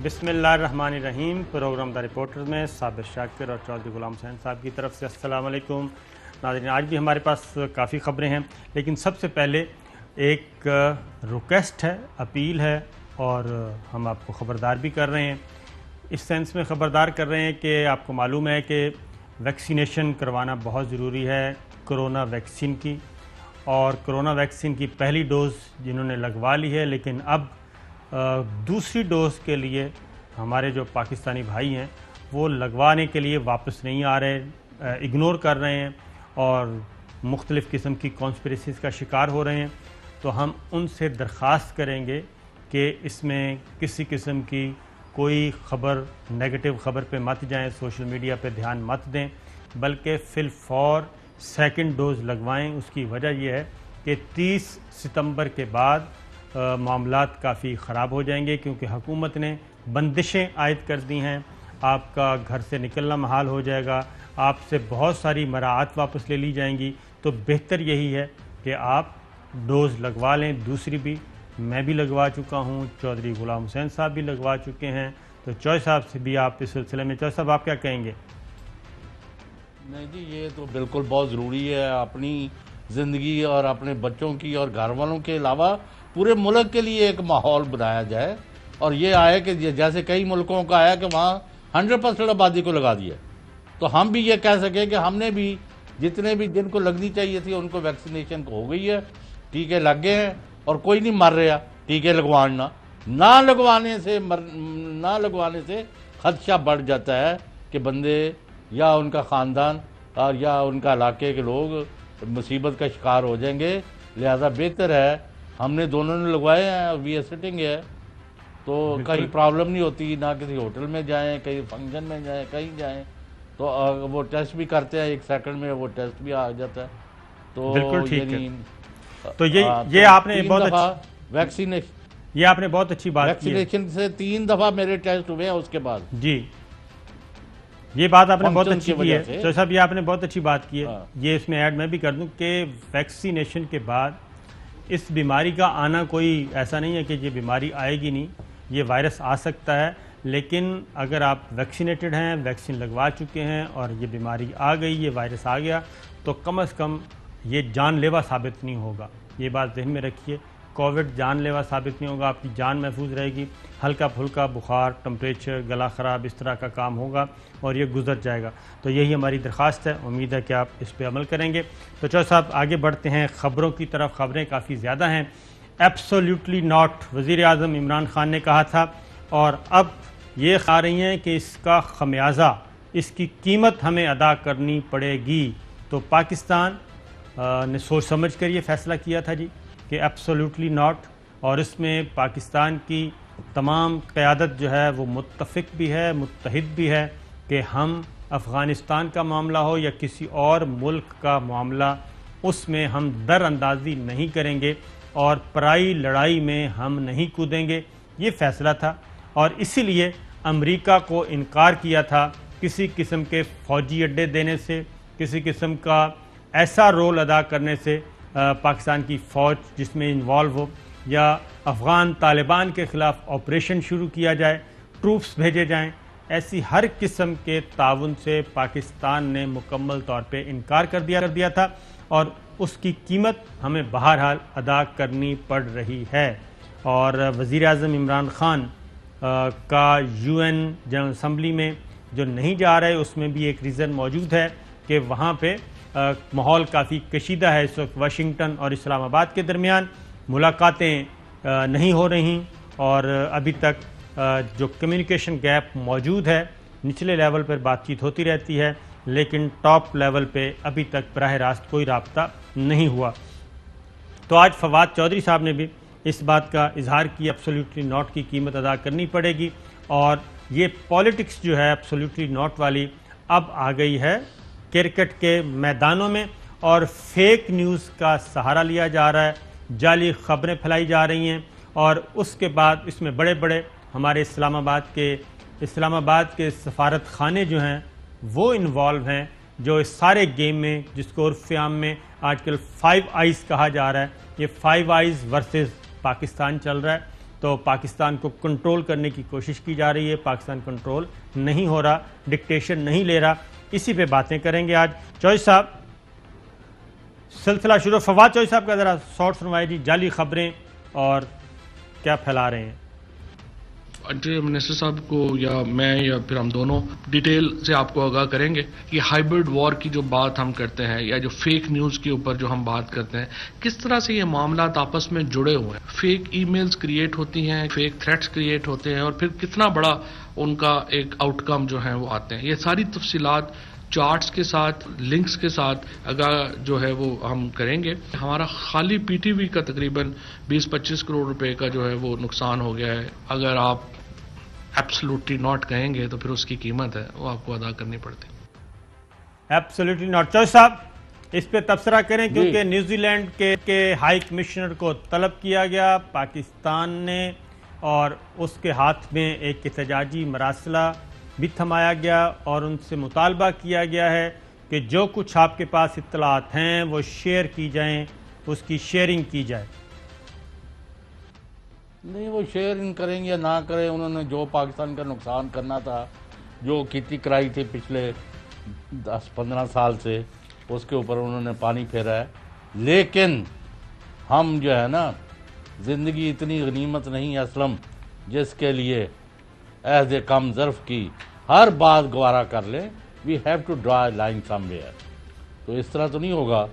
بسم اللہ الرحمن الرحیم۔ پروگرام دا رپورٹر میں صابر شاکر اور چودھری غلام حسین صاحب کی طرف سے السلام علیکم ناظرین۔ آج بھی ہمارے پاس کافی خبریں ہیں، لیکن سب سے پہلے ایک ریکویسٹ ہے، اپیل ہے، اور ہم آپ کو خبردار بھی کر رہے ہیں۔ اس سینس میں خبردار کر رہے ہیں کہ آپ کو معلوم ہے کہ ویکسینیشن کروانا بہت ضروری ہے کرونا ویکسین کی، اور کرونا ویکسین کی پہلی ڈوز جنہوں نے لگوا لی ہے، لیکن اب دوسری ڈوز کے لیے ہمارے جو پاکستانی بھائی ہیں وہ لگوانے کے لیے واپس نہیں آ رہے، اگنور کر رہے ہیں اور مختلف قسم کی کانسپریسیز کا شکار ہو رہے ہیں۔ تو ہم ان سے درخواست کریں گے کہ اس میں کسی قسم کی کوئی خبر، نیگیٹو خبر پہ مت جائیں، سوشل میڈیا پہ دھیان مت دیں، بلکہ فی الفور سیکنڈ ڈوز لگوائیں۔ اس کی وجہ یہ ہے کہ 30 ستمبر کے بعد معاملات کافی خراب ہو جائیں گے، کیونکہ حکومت نے بندشیں عائد کر دی ہیں، آپ کا گھر سے نکلنا محال ہو جائے گا، آپ سے بہت ساری مراعات واپس لے لی جائیں گی۔ تو بہتر یہی ہے کہ آپ ڈوز لگوا لیں، دوسری بھی میں بھی لگوا چکا ہوں، چودھری غلام حسین صاحب بھی لگوا چکے ہیں۔ تو چوہے صاحب سے بھی آپ اس سلسلے میں، چوہے صاحب آپ کیا کہیں گے؟ نہیں جی، یہ تو بالکل بہت ضروری ہے، اپنی زندگی اور اپنے بچوں کی اور گھر والوں کے علاوہ پورے ملک کے لیے ایک ماحول بنایا جائے، اور یہ آئے کہ جیسے کئی ملکوں کا آیا کہ وہاں 100% آبادی کو لگا دیا، تو ہم بھی یہ کہہ سکیں کہ ہم نے بھی جتنے بھی جن کو لگنی چاہیے تھی ان کو ویکسینیشن ہو گئی ہے، ٹیکے لگ گئے ہیں، اور کوئی نہیں مر رہا ٹیکے لگوانا نہ لگوانے سے خدشہ بڑھ جاتا ہے کہ بندے یا ان کا خاندان اور یا ان کا علاقے کے لوگ مصیبت کا شکار ہو جائیں گے۔ لہذا بہتر ہے، ہم نے دونوں نے لگوائے ہیں، وی آر سٹنگ ہے، تو کہیں پرابلم نہیں ہوتی، نہ کسی ہوٹل میں جائیں، کہیں فنکشن میں جائیں، کہیں جائیں تو وہ ٹیسٹ بھی کرتے ہیں، 1 سیکنڈ میں وہ ٹیسٹ بھی آ جاتا ہے۔ تو بالکل ٹھیک ہے۔ یعنی تو یہ آپ نے بہت ویکسینیشن آپ نے بہت اچھی بات کی ہے۔ ویکسینیشن سے 3 دفعہ میرے ٹیسٹ ہوئے ہیں اس کے بعد۔ جی، یہ بات آپ نے بہت فنکشن اچھی کی کی ہے وجہ سے۔ چوہے صاحب، یہ آپ نے بہت اچھی بات کی ہے۔ ہاں۔ یہ اس میں ایڈ میں بھی کر دوں کہ ویکسینیشن کے بعد اس بیماری کا آنا کوئی ایسا نہیں ہے کہ یہ بیماری آئے گی نہیں، یہ وائرس آ سکتا ہے، لیکن اگر آپ ویکسینیٹڈ ہیں، ویکسین لگوا چکے ہیں اور یہ بیماری آ گئی، یہ وائرس آ گیا، تو کم از کم یہ جان لیوا ثابت نہیں ہوگا۔ یہ بات ذہن میں رکھیے، کووڈ جان لیوا ثابت نہیں ہوگا، آپ کی جان محفوظ رہے گی، ہلکا پھلکا بخار، ٹمپریچر، گلا خراب، اس طرح کا کام ہوگا اور یہ گزر جائے گا۔ تو یہی ہماری درخواست ہے، امید ہے کہ آپ اس پہ عمل کریں گے۔ تو چوہے صاحب آگے بڑھتے ہیں خبروں کی طرف۔ خبریں کافی زیادہ ہیں۔ ایبسولیوٹلی ناٹ، وزیر اعظم عمران خان نے کہا تھا، اور اب یہ آ رہی ہیں کہ اس کا خمیازہ، اس کی قیمت ہمیں ادا کرنی پڑے گی۔ تو پاکستان نے سوچ سمجھ کر یہ فیصلہ کیا تھا جی کہ ایبسولیوٹلی ناٹ، اور اس میں پاکستان کی تمام قیادت جو ہے وہ متفق بھی ہے، متحد بھی ہے کہ ہم افغانستان کا معاملہ ہو یا کسی اور ملک کا معاملہ، اس میں ہم در اندازی نہیں کریں گے اور پرائی لڑائی میں ہم نہیں کودیں گے۔ یہ فیصلہ تھا، اور اسی لیے امریکہ کو انکار کیا تھا کسی قسم کے فوجی اڈے دینے سے، کسی قسم کا ایسا رول ادا کرنے سے پاکستان کی فوج جس میں انوالو ہو، یا افغان طالبان کے خلاف آپریشن شروع کیا جائے، ٹروپس بھیجے جائیں، ایسی ہر قسم کے تعاون سے پاکستان نے مکمل طور پہ انکار کر دیا تھا، اور اس کی قیمت ہمیں بہرحال ادا کرنی پڑ رہی ہے۔ اور وزیر اعظم عمران خان کا UN جنرل اسمبلی میں جو نہیں جا رہے، اس میں بھی ایک ریزن موجود ہے کہ وہاں پہ ماحول کافی کشیدہ ہے اس وقت۔ واشنگٹن اور اسلام آباد کے درمیان ملاقاتیں نہیں ہو رہی، اور ابھی تک جو کمیونیکیشن گیپ موجود ہے، نچلے لیول پر بات چیت ہوتی رہتی ہے، لیکن ٹاپ لیول پہ ابھی تک براہ راست کوئی رابطہ نہیں ہوا۔ تو آج فواد چودھری صاحب نے بھی اس بات کا اظہار کیا، ایبسولیوٹلی ناٹ کی قیمت ادا کرنی پڑے گی، اور یہ پالیٹکس جو ہے ایبسولیوٹلی ناٹ والی اب آ گئی ہے کرکٹ کے میدانوں میں، اور فیک نیوز کا سہارا لیا جا رہا ہے، جعلی خبریں پھیلائی جا رہی ہیں، اور اس کے بعد اس میں بڑے بڑے ہمارے اسلام آباد کے سفارت خانے جو ہیں وہ انوالو ہیں، جو اس سارے گیم میں، جس کو عرف عام میں آج کل 5 آئیز کہا جا رہا ہے، یہ 5 آئیز ورسز پاکستان چل رہا ہے۔ تو پاکستان کو کنٹرول کرنے کی کوشش کی جا رہی ہے. پاکستان کنٹرول نہیں ہو رہا, ڈکٹیشن نہیں لے رہا. اسی پہ باتیں کریں گے آج. چوہدری صاحب, سلسلہ شروع. فواد چوہدری صاحب کا ذرا شارٹ سنوائے جی, جعلی خبریں اور کیا پھیلا رہے ہیں. انٹری منسٹر صاحب کو یا میں یا پھر ہم دونوں ڈیٹیل سے آپ کو آگاہ کریں گے کہ ہائبرڈ وار کی جو بات ہم کرتے ہیں یا جو فیک نیوز کے اوپر جو ہم بات کرتے ہیں, کس طرح سے یہ معاملات آپس میں جڑے ہوئے ہیں. فیک ای میلز کریٹ ہوتی ہیں, فیک تھریٹس کریٹ ہوتے ہیں, اور پھر کتنا بڑا ان کا ایک آؤٹ کم جو ہے وہ آتے ہیں. یہ ساری تفصیلات چارٹس کے ساتھ, لنکس کے ساتھ اگر جو ہے وہ ہم کریں گے. ہمارا خالی پی ٹی وی کا تقریباً 20-25 کروڑ روپے کا جو ہے وہ نقصان ہو گیا ہے. اگر آپ ایبسلوٹلی ناٹ کہیں گے تو پھر اس کی قیمت ہے وہ آپ کو ادا کرنی پڑتی. Absolutely not. چوہدری صاحب اس پہ تبصرہ کریں, کیونکہ نیوزی لینڈ کے ہائی کمشنر کو طلب کیا گیا پاکستان نے, اور اس کے ہاتھ میں ایک احتجاجی مراسلہ بھی تھمایا گیا, اور ان سے مطالبہ کیا گیا ہے کہ جو کچھ آپ کے پاس اطلاعات ہیں وہ شیئر کی جائیں, اس کی شیئرنگ کی جائے. نہیں, وہ شیئرنگ کریں یا نہ کریں, انہوں نے جو پاکستان کا نقصان کرنا تھا, جو کھیتی کرائی تھی پچھلے 10-15 سال سے, اس کے اوپر انہوں نے پانی پھیرا ہے. لیکن ہم جو ہے نا, زندگی اتنی غنیمت نہیں ہے اسلم جس کے لیے ایز اے کم ظرف کی ہر بات گوارا کر لیں. We have to draw line somewhere. تو اس طرح تو نہیں ہوگا.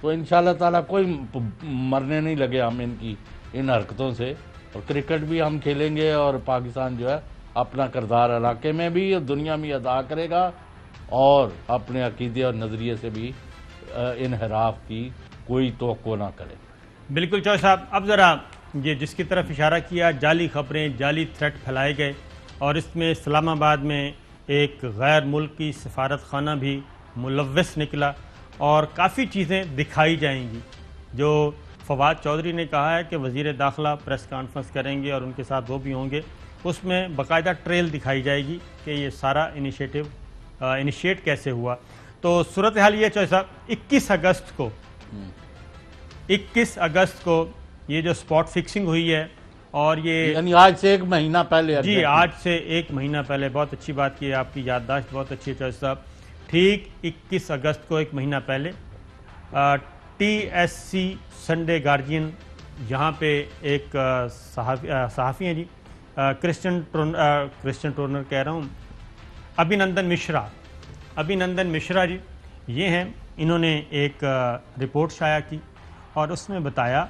تو انشاءاللہ تعالیٰ کوئی مرنے نہیں لگے ہم ان حرکتوں سے. اور کرکٹ بھی ہم کھیلیں گے, اور پاکستان جو ہے اپنا کردار علاقے میں بھی اور دنیا میں ادا کرے گا, اور اپنے عقیدے اور نظریے سے بھی انحراف کی کوئی توقع نہ کرے. بالکل چوہدری صاحب, اب ذرا یہ جس کی طرف اشارہ کیا, جعلی خبریں, جعلی تھریٹ پھیلائے گئے, اور اس میں اسلام آباد میں ایک غیر ملکی سفارت خانہ بھی ملوث نکلا, اور کافی چیزیں دکھائی جائیں گی. جو فواد چوہدری نے کہا ہے کہ وزیر داخلہ پریس کانفرنس کریں گے اور ان کے ساتھ وہ بھی ہوں گے, اس میں باقاعدہ ٹریل دکھائی جائے گی کہ یہ سارا انیشیٹ کیسے ہوا. تو صورتحال یہ چوہدری صاحب, 21 اگست کو یہ جو سپاٹ فکسنگ ہوئی ہے, اور یہ یعنی آج سے 1 مہینہ پہلے. جی, آج سے 1 مہینہ پہلے. بہت اچھی بات کی ہے, آپ کی یادداشت بہت اچھی ہے چوہدری صاحب. ٹھیک 21 اگست کو 1 مہینہ پہلے T S C Sunday Guardian, یہاں پہ ایک صحافی ہیں جی, کرسچن ٹورنر کہہ رہا ہوں, ابھینندن مشرا جی, یہ ہیں. انہوں نے ایک رپورٹ شائع کی, اور اس میں بتایا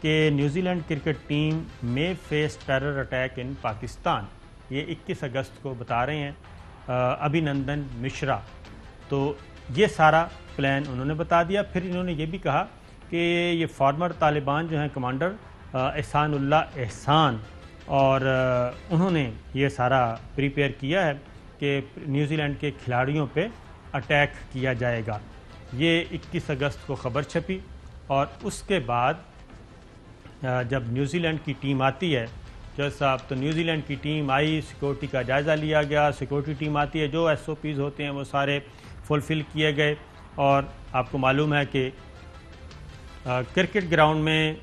کہ نیوزی لینڈ کرکٹ ٹیم میں face terror attack in Pakistan. یہ 21 اگست کو بتا رہے ہیں ابھینندن مشرا. تو یہ سارا پلان انہوں نے بتا دیا. پھر انہوں نے یہ بھی کہا کہ یہ فارمر طالبان جو ہیں کمانڈر احسان اللہ احسان, اور انہوں نے یہ سارا پریپیئر کیا ہے کہ نیوزی لینڈ کے کھلاڑیوں پہ اٹیک کیا جائے گا. یہ 21 اگست کو خبر چھپی, اور اس کے بعد جب نیوزی لینڈ کی ٹیم آتی ہے چوہدری صاحب, تو نیوزی لینڈ کی ٹیم آئی, سیکورٹی کا جائزہ لیا گیا. سیکورٹی ٹیم آتی ہے, جو ایس او پیز ہوتے ہیں وہ سارے فلفل کیے گئے, اور آپ کو معلوم ہے کہ کرکٹ گراؤنڈ میں,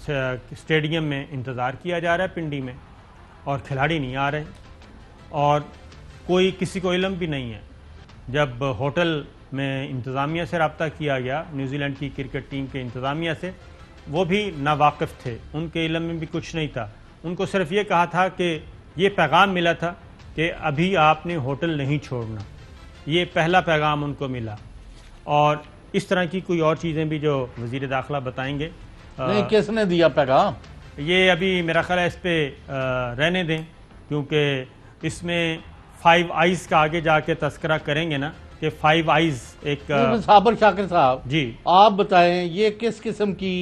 اسٹیڈیم میں انتظار کیا جا رہا ہے پنڈی میں, اور کھلاڑی نہیں آ رہے, اور کوئی کسی کو علم بھی نہیں ہے. جب ہوٹل میں انتظامیہ سے رابطہ کیا گیا, نیوزی لینڈ کی کرکٹ ٹیم کے انتظامیہ سے, وہ بھی ناواقف تھے, ان کے علم میں بھی کچھ نہیں تھا. ان کو صرف یہ کہا تھا کہ یہ پیغام ملا تھا کہ ابھی آپ نے ہوٹل نہیں چھوڑنا, یہ پہلا پیغام ان کو ملا. اور اس طرح کی کوئی اور چیزیں بھی جو وزیر داخلہ بتائیں گے. نہیں, کس نے دیا پیغام؟ یہ ابھی میرا خیال ہے اس پہ رہنے دیں, کیونکہ اس میں 5 آئیز کا آگے جا کے تذکرہ کریں گے نا, کہ 5 آئیز ایک. صابر شاکر صاحب جی, آپ بتائیں یہ کس قسم کی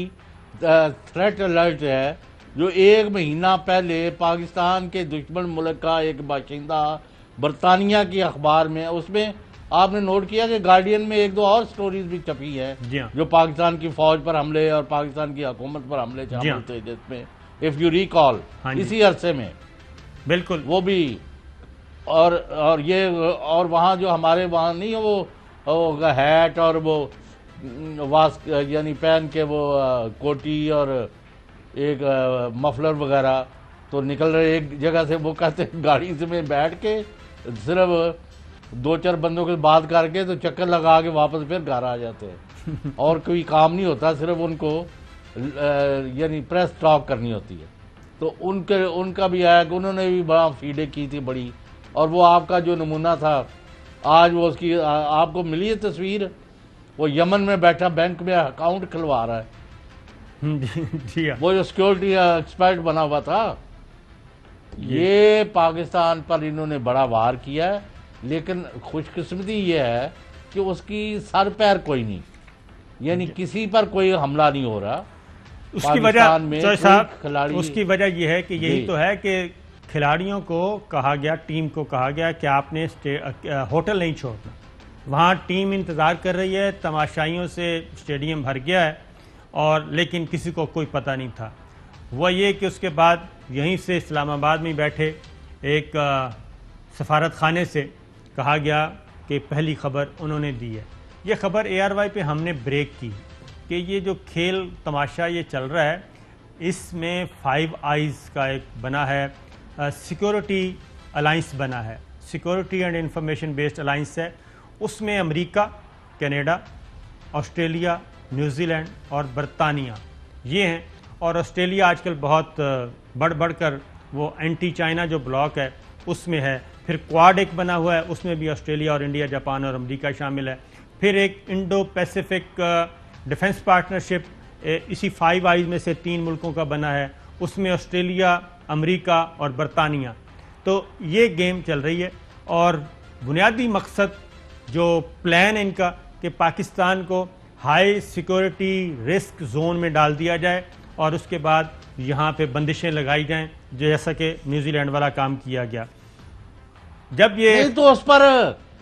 تھریٹ الرٹ ہے جو 1 مہینہ پہلے پاکستان کے دشمن ملک کا ایک باشندہ برطانیہ کی اخبار میں, اس میں آپ نے نوٹ کیا کہ گارڈین میں 1-2 اور سٹوریز بھی چھپی ہیں جو پاکستان کی فوج پر حملے اور پاکستان کی حکومت پر حملے شامل تھے, جس میں اف یو ریکال اسی عرصے میں بالکل وہ بھی. اور یہ, اور وہاں جو ہمارے وہاں نہیں وہ ہیٹ اور وہ یعنی پہن کے وہ کوٹی اور ایک مفلر وغیرہ, تو نکل رہے ایک جگہ سے، وہ کہتے ہیں گاڑی سے میں بیٹھ کے صرف 2-4 بندوں کے بات کر کے تو چکر لگا کے واپس پھر گھر آ جاتے ہیں، اور کوئی کام نہیں ہوتا، صرف ان کو یعنی پریس ٹاک کرنی ہوتی ہے. تو ان کا بھی ہے کہ انہوں نے بھی بڑا فیڈے کی تھی بڑی. اور وہ آپ کا جو نمونہ تھا آج، وہ اس کی آپ کو ملی ہے تصویر، وہ یمن میں بیٹھا بینک میں اکاؤنٹ کھلوا رہا ہے، جی ہاں، وہ جو سیکورٹی ایکسپرٹ بنا ہوا تھا. یہ پاکستان پر انہوں نے بڑا وار کیا ہے، لیکن خوش قسمتی یہ ہے کہ اس کی سر پیر کوئی نہیں، یعنی کسی پر کوئی حملہ نہیں ہو رہا. اس کی وجہ اس کی وجہ یہ ہے کہ یہی تو ہے کہ کھلاڑیوں کو کہا گیا، ٹیم کو کہا گیا کہ آپ نے ہوٹل نہیں چھوڑنا. وہاں ٹیم انتظار کر رہی ہے، تماشائیوں سے اسٹیڈیم بھر گیا ہے، اور لیکن کسی کو کوئی پتہ نہیں تھا. وہ یہ کہ اس کے بعد یہیں سے اسلام آباد میں بیٹھے ایک سفارت خانے سے کہا گیا کہ پہلی خبر انہوں نے دی ہے. یہ خبر ARY پہ ہم نے بریک کی کہ یہ جو کھیل تماشا یہ چل رہا ہے، اس میں 5 آئیز کا ایک بنا ہے، سیکورٹی الائنس بنا ہے، security and information based alliance ہے. اس میں امریکہ، کینیڈا، آسٹریلیا، نیوزی لینڈ اور برطانیہ یہ ہیں. اور آسٹریلیا آج کل بہت بڑھ کر وہ اینٹی چائنا جو بلاک ہے اس میں ہے. پھر کوارڈ ایک بنا ہوا ہے، اس میں بھی آسٹریلیا اور انڈیا، جاپان اور امریکہ شامل ہے. پھر ایک انڈو پیسیفک ڈیفنس پارٹنرشپ اسی 5 آئیز میں سے 3 ملکوں کا بنا ہے، اس میں آسٹریلیا، امریکہ اور برطانیہ. تو یہ گیم چل رہی ہے، اور بنیادی مقصد جو پلان ان کا کہ پاکستان کو ہائی سیکورٹی رسک زون میں ڈال دیا جائے، اور اس کے بعد یہاں پہ بندشیں لگائی جائیں، جیسا کہ نیوزی لینڈ والا کام کیا گیا. جب یہ نہیں تو اس پر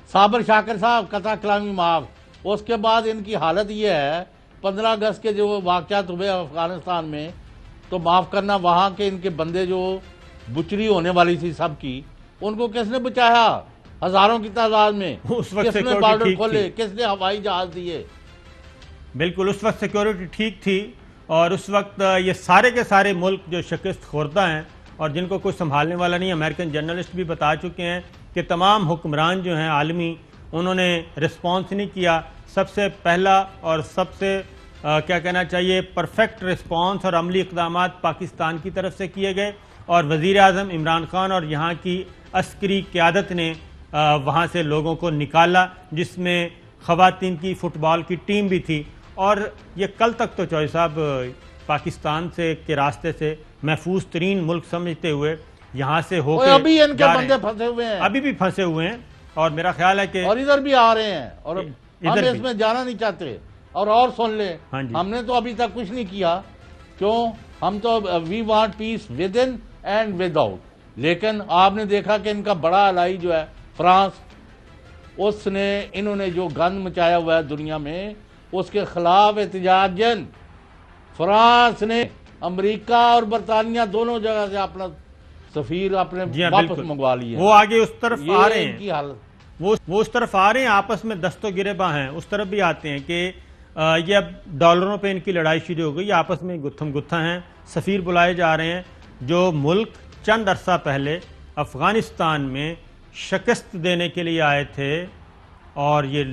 صابر شاکر صاحب قطع کلامی معاف. اس کے بعد ان کی حالت یہ ہے، 15 اگست کے جو واقعات ہوئے افغانستان میں، تو معاف کرنا وہاں کے ان کے بندے جو بچری ہونے والی تھی سب کی، ان کو کس نے بچایا؟ ہزاروں کی تعداد میں. اس وقت کس نے سیکورٹی بارڈر ٹھیک کھولے؟ تھی. کس نے ہوائی جہاز دیے؟ بالکل اس وقت سیکورٹی ٹھیک تھی، اور اس وقت یہ سارے کے سارے ملک جو شکست خوردہ ہیں اور جن کو کوئی سنبھالنے والا نہیں. امریکن جرنلسٹ بھی بتا چکے ہیں کہ تمام حکمران جو ہیں عالمی، انہوں نے رسپانس نہیں کیا. سب سے پہلا اور سب سے کیا کہنا چاہیے پرفیکٹ رسپانس اور عملی اقدامات پاکستان کی طرف سے کیے گئے، اور وزیر اعظم عمران خان اور یہاں کی عسکری قیادت نے وہاں سے لوگوں کو نکالا، جس میں خواتین کی فٹ بال کی ٹیم بھی تھی. اور یہ کل تک تو چوہے صاحب پاکستان سے کے راستے سے محفوظ ترین ملک سمجھتے ہوئے یہاں سے ہو کے ابھی ان کے جا رہے بندے ہیں. پھنسے ہوئے ہیں، ابھی بھی پھنسے ہوئے ہیں، اور میرا خیال ہے کہ اور ادھر بھی آ رہے ہیں، اور ہم ادھر اس بھی. میں جانا نہیں چاہتے. اور سن لیں، ہاں جی. ہم نے تو ابھی تک کچھ نہیں کیا. کیوں؟ ہم تو we want peace within and without. لیکن آپ نے دیکھا کہ ان کا بڑا الائی جو ہے فرانس، انہوں نے جو گند مچایا ہوا ہے دنیا میں، اس کے خلاف احتجاج فرانس نے امریکہ اور برطانیہ دونوں جگہ سے اپنا سفیر اپنے واپس منگوا لیے. وہ آگے اس طرف آ رہے ہیں، کی حالت وہ اس طرف آ رہے ہیں، آپس میں دست و گریباں ہیں. اس طرف بھی آتے ہیں کہ یہ اب ڈالروں پہ ان کی لڑائی شروع ہو گئی، آپس میں گتھم گتھا ہیں. سفیر بلائے جا رہے ہیں. جو ملک چند عرصہ پہلے افغانستان میں شکست دینے کے لیے آئے تھے اور یہ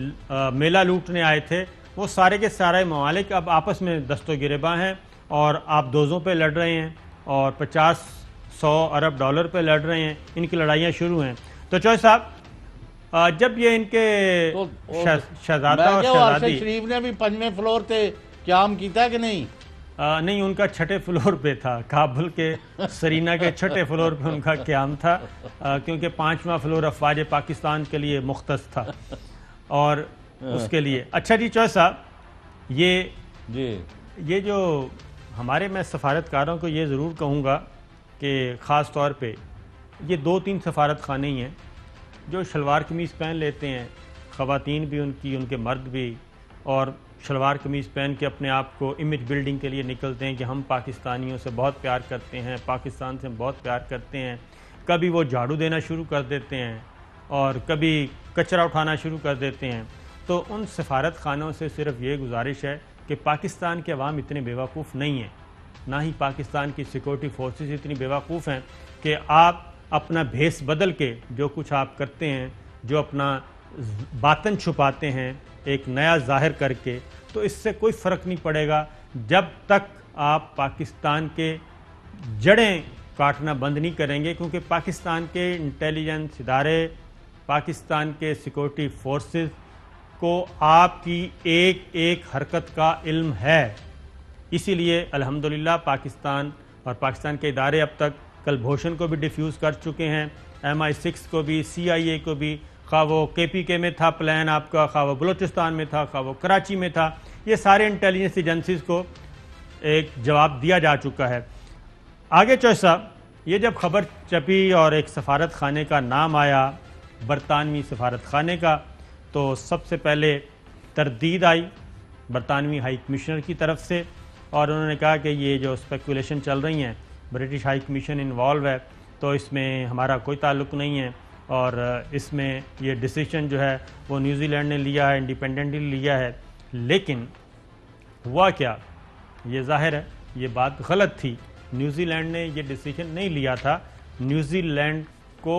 میلہ لوٹنے آئے تھے، وہ سارے کے سارے ممالک اب آپس میں دست و گریباں ہیں، اور آپ دوزوں پہ لڑ رہے ہیں، اور 50-100 ارب ڈالر پہ لڑ رہے ہیں. ان کی لڑائیاں شروع ہیں. تو چوہے صاحب، جب یہ ان کے شہزادہ اور شہزادی شریف نے بھی 5ویں فلور تے قیام کیتا ہے کہ نہیں؟ نہیں، ان کا 6ٹھے فلور پہ تھا. کابل کے سرینا کے 6ٹھے فلور پہ ان کا قیام تھا، کیونکہ 5واں فلور افواج پاکستان کے لیے مختص تھا، اور اس کے لیے. اچھا جی چوہے صاحب، یہ جو ہمارے، میں سفارتکاروں کو یہ ضرور کہوں گا کہ خاص طور پہ یہ 2-3 سفارت خانے ہی ہیں جو شلوار قمیض پہن لیتے ہیں، خواتین بھی ان کے مرد بھی، اور شلوار قمیض پہن کے اپنے آپ کو امیج بلڈنگ کے لیے نکلتے ہیں کہ ہم پاکستانیوں سے بہت پیار کرتے ہیں، پاکستان سے بہت پیار کرتے ہیں. کبھی وہ جھاڑو دینا شروع کر دیتے ہیں، اور کبھی کچرا اٹھانا شروع کر دیتے ہیں. تو ان سفارت خانوں سے صرف یہ گزارش ہے کہ پاکستان کے عوام اتنے بیوقوف نہیں ہیں نہ ہی پاکستان کی سیکورٹی فورسز اتنی بیوقوف ہیں کہ آپ اپنا بھیس بدل کے جو کچھ آپ کرتے ہیں، جو اپنا باطن چھپاتے ہیں ایک نیا ظاہر کر کے، تو اس سے کوئی فرق نہیں پڑے گا جب تک آپ پاکستان کے جڑیں کاٹنا بند نہیں کریں گے، کیونکہ پاکستان کے انٹیلیجنس ادارے، پاکستان کے سیکورٹی فورسز کو آپ کی ایک ایک حرکت کا علم ہے۔ اسی لیے الحمدللہ پاکستان اور پاکستان کے ادارے اب تک کلبھوشن کو بھی ڈیفیوز کر چکے ہیں، MI6 کو بھی، CIA کو بھی، خواہ وہ KPK میں تھا پلان آپ کا، خواہ وہ بلوچستان میں تھا، خواہ وہ کراچی میں تھا، یہ سارے انٹیلیجنس ایجنسیز کو ایک جواب دیا جا چکا ہے۔ آگے چوہے صاحب، یہ جب خبر چپی اور ایک سفارت خانے کا نام آیا، برطانوی سفارت خانے کا، تو سب سے پہلے تردید آئی برطانوی ہائی کمشنر کی طرف سے، اور انہوں نے کہا کہ یہ جو اسپیکولیشن چل رہی ہیں برٹش ہائی کمیشن انوالو ہے، تو اس میں ہمارا کوئی تعلق نہیں ہے، اور اس میں یہ ڈیسیشن جو ہے وہ نیوزی لینڈ نے لیا ہے، انڈیپینڈنٹلی لیا ہے۔ لیکن ہوا کیا، یہ ظاہر ہے یہ بات غلط تھی، نیوزی لینڈ نے یہ ڈیسیشن نہیں لیا تھا، نیوزی لینڈ کو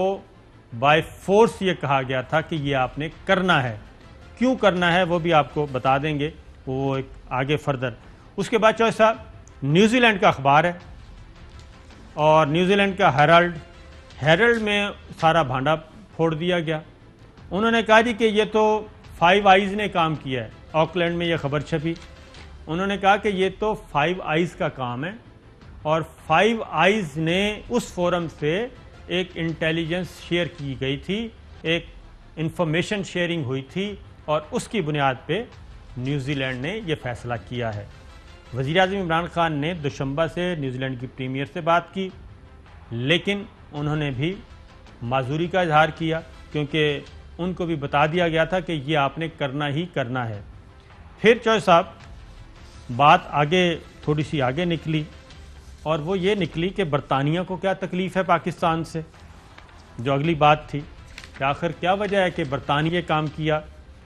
بائی فورس یہ کہا گیا تھا کہ یہ آپ نے کرنا ہے۔ کیوں کرنا ہے وہ بھی آپ کو بتا دیں گے، وہ ایک آگے فردر۔ اس کے بعد چوہے صاحب، نیوزی لینڈ کا اخبار ہے اور نیوزی لینڈ کا ہیرلڈ میں سارا بھانڈا پھوڑ دیا گیا۔ انہوں نے کہا جی کہ یہ تو 5 آئیز نے کام کیا ہے، آکلینڈ میں یہ خبر چھپی، انہوں نے کہا کہ یہ تو 5 آئیز کا کام ہے، اور 5 آئیز نے اس فورم سے ایک انٹیلیجنس شیئر کی گئی تھی، ایک انفارمیشن شیئرنگ ہوئی تھی، اور اس کی بنیاد پہ نیوزی لینڈ نے یہ فیصلہ کیا ہے۔ وزیر اعظم عمران خان نے دوشنبہ سے نیوزی لینڈ کی پریمیئر سے بات کی، لیکن انہوں نے بھی معذوری کا اظہار کیا، کیونکہ ان کو بھی بتا دیا گیا تھا کہ یہ آپ نے کرنا ہی کرنا ہے۔ پھر چوہے صاحب بات آگے تھوڑی سی آگے نکلی، اور وہ یہ نکلی کہ برطانیہ کو کیا تکلیف ہے پاکستان سے، جو اگلی بات تھی کہ آخر کیا وجہ ہے کہ برطانیہ یہ کام کیا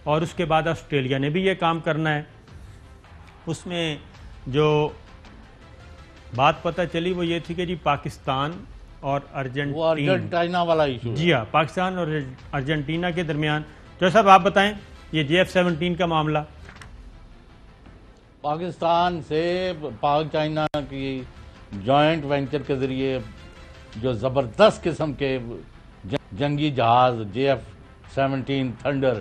اور اس کے بعد آسٹریلیا نے بھی یہ کام کرنا ہے۔ اس میں جو بات پتہ چلی وہ یہ تھی کہ جی پاکستان اور ارجنٹینا والا ایشو، جی ہاں، پاکستان اور ارجنٹینا کے درمیان۔ جو صاحب آپ بتائیں یہ JF-17 کا معاملہ۔ پاکستان سے پاک چائنا کی جوائنٹ وینچر کے ذریعے جو زبردست قسم کے جنگی جہاز JF-17 تھنڈر،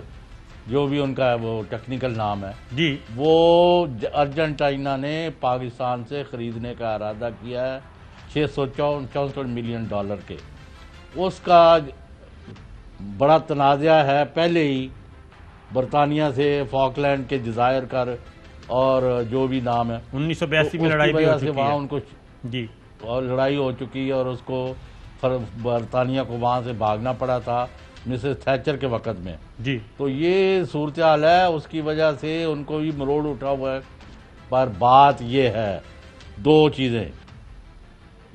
جو بھی ان کا وہ ٹیکنیکل نام ہے، جی، وہ ارجنٹینا نے پاکستان سے خریدنے کا ارادہ کیا ہے $664 ملین کے۔ اس کا بڑا تنازع ہے پہلے ہی برطانیہ سے، فاکلینڈ کے جزائر کر اور جو بھی نام ہے، 1982 میں لڑائی بھی ہو چکی وہاں ہے، ان کو جی، اور لڑائی ہو چکی ہے، اور اس کو برطانیہ کو وہاں سے بھاگنا پڑا تھا مسز تھیچر کے وقت میں۔ جی، تو یہ صورتحال ہے، اس کی وجہ سے ان کو بھی مروڑ اٹھا ہوا ہے۔ پر بات یہ ہے، 2 چیزیں،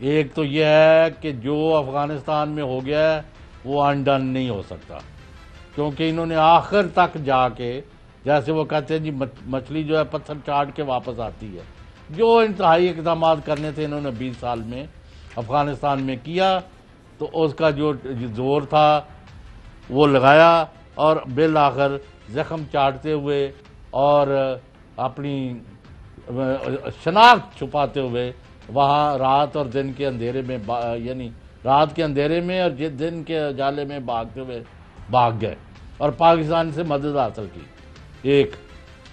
ایک تو یہ ہے کہ جو افغانستان میں ہو گیا ہے وہ انڈن نہیں ہو سکتا، کیونکہ انہوں نے آخر تک جا کے، جیسے وہ کہتے ہیں جی مچھلی جو ہے پتھر چاٹ کے واپس آتی ہے، جو انتہائی اقدامات کرنے تھے انہوں نے 20 سال میں افغانستان میں کیا، تو اس کا جو زور تھا وہ لگایا، اور بالآخر زخم چاٹتے ہوئے اور اپنی شناخت چھپاتے ہوئے وہاں رات اور دن کے اندھیرے میں یعنی رات کے اندھیرے میں اور دن کے اجالے میں بھاگتے ہوئے بھاگ گئے اور پاکستان سے مدد حاصل کی۔ ایک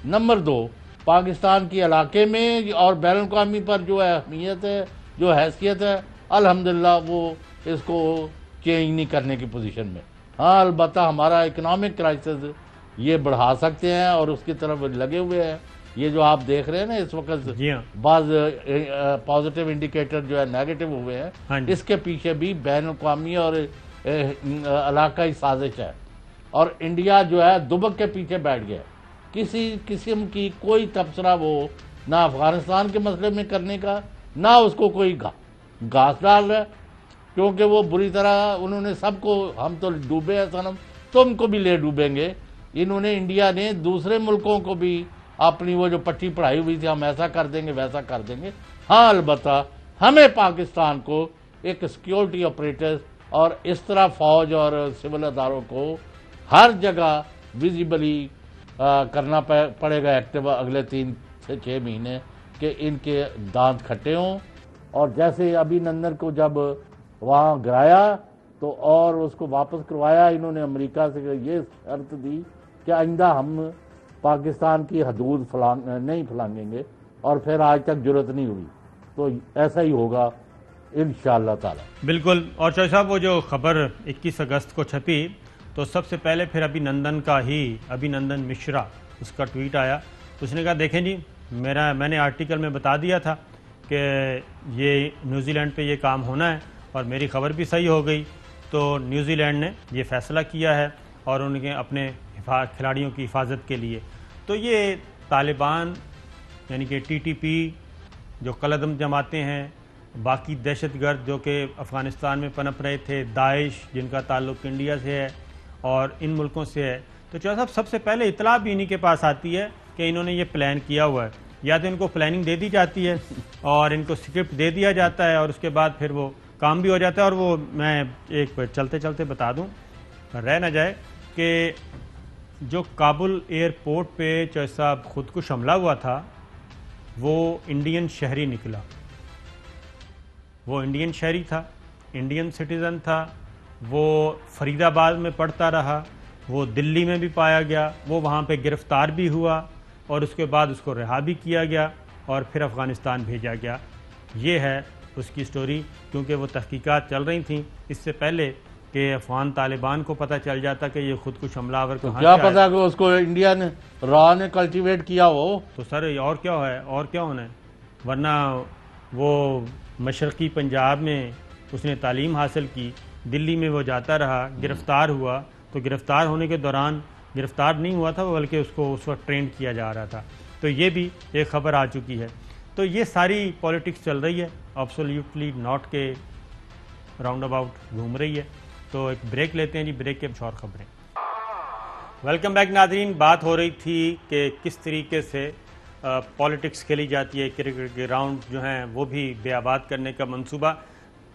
نمبر 2، پاکستان کی علاقے میں اور بین الاقوامی پر جو اہمیت ہے، جو حیثیت ہے، الحمدللہ وہ اس کو چینج نہیں کرنے کی پوزیشن میں۔ ہاں البتہ ہمارا اکنامک کرائسس یہ بڑھا سکتے ہیں اور اس کی طرف لگے ہوئے ہیں۔ یہ جو آپ دیکھ رہے ہیں نا اس وقت جی ہاں، بعض پازیٹیو انڈیکیٹر جو ہے نیگیٹو ہوئے ہیں، ہاں جی، اس کے پیچھے بھی بین الاقوامی اور علاقائی سازش ہے، اور انڈیا جو ہے دبک کے پیچھے بیٹھ گیا ہے۔ کسی قسم کی کوئی تبصرہ وہ نہ افغانستان کے مسئلے میں کرنے کا، نہ اس کو کوئی گھاس ڈال رہا ہے، کیونکہ وہ بری طرح انہوں نے سب کو، ہم تو ڈوبے ہیں صنم، تم کو بھی لے ڈوبیں گے۔ انہوں نے، انڈیا نے دوسرے ملکوں کو بھی اپنی وہ جو پٹی پڑھائی ہوئی تھی ہم ایسا کر دیں گے ویسا کر دیں گے. ہاں البتہ ہمیں پاکستان کو ایک سیکیورٹی آپریٹر اور اس طرح فوج اور سول اداروں کو ہر جگہ ویزیبلی کرنا پڑے گا ایکٹیو اگلے 3 سے 6 مہینے کہ ان کے دانت کھٹے ہوں. اور جیسے ابھی نندن کو جب وہاں گرایا تو اور اس کو واپس کروایا انہوں نے امریکہ سے یہ شرط دی کہ آئندہ ہم پاکستان کی حدود نہیں پھلانگیں گے, اور پھر آج تک جرت نہیں ہوئی. تو ایسا ہی ہوگا انشاءاللہ تعالی. بالکل. اور چوہدری صاحب وہ جو خبر 21 اگست کو چھپی تو سب سے پہلے پھر ابھی نندن مشرا اس کا ٹویٹ آیا. اس نے کہا دیکھیں جی میں نے آرٹیکل میں بتا دیا تھا کہ یہ نیوزی لینڈ پہ یہ کام ہونا ہے اور میری خبر بھی صحیح ہو گئی. تو نیوزی لینڈ نے یہ فیصلہ کیا ہے اور ان کے اپنے کھلاڑیوں کی حفاظت کے لیے. تو یہ طالبان یعنی کہ TTP جو قلعدم جماعتیں ہیں, باقی دہشت گرد جو کہ افغانستان میں پنپ رہے تھے, داعش جن کا تعلق انڈیا سے ہے اور ان ملکوں سے ہے, تو چوہدری صاحب سب سے پہلے اطلاع بھی انہی کے پاس آتی ہے کہ انہوں نے یہ پلان کیا ہوا ہے. یا تو ان کو پلاننگ دے دی جاتی ہے اور ان کو اسکرپٹ دے دیا جاتا ہے اور اس کے بعد پھر وہ کام بھی ہو جاتا ہے. اور وہ میں ایک چلتے چلتے بتا دوں رہ نہ جائے کہ جو کابل ایئرپورٹ پہ چوہدری صاحب خودکش حملہ ہوا تھا وہ انڈین شہری نکلا. وہ انڈین شہری تھا, انڈین سٹیزن تھا, وہ فرید آباد میں پڑھتا رہا, وہ دلی میں بھی پایا گیا, وہ وہاں پہ گرفتار بھی ہوا اور اس کے بعد اس کو رہا بھی کیا گیا اور پھر افغانستان بھیجا گیا. یہ ہے اس کی سٹوری. کیونکہ وہ تحقیقات چل رہی تھیں اس سے پہلے کہ افغان طالبان کو پتہ چل جاتا کہ یہ خودکش حملہ آور کہاں کیا پتا کہ اس کو انڈیا نے را نے کلٹیویٹ کیا ہو. تو سر اور کیا ہے, اور کیا ہونا ہے, ورنہ وہ مشرقی پنجاب میں اس نے تعلیم حاصل کی, دلی میں وہ جاتا رہا, گرفتار ہوا, تو گرفتار ہونے کے دوران گرفتار نہیں ہوا تھا بلکہ اس کو اس وقت ٹرینڈ کیا جا رہا تھا. تو یہ بھی ایک خبر آ چکی ہے. تو یہ ساری پولیٹکس چل رہی ہے ایبسولیوٹلی ناٹ کے راؤنڈ اباؤٹ گھوم رہی ہے. تو ایک بریک لیتے ہیں جی, بریک کے اور خبریں. ویلکم بیک ناظرین. بات ہو رہی تھی کہ کس طریقے سے پولیٹکس کھیلی جاتی ہے, کرکٹ کے راؤنڈ جو ہیں وہ بھی بے آباد کرنے کا منصوبہ.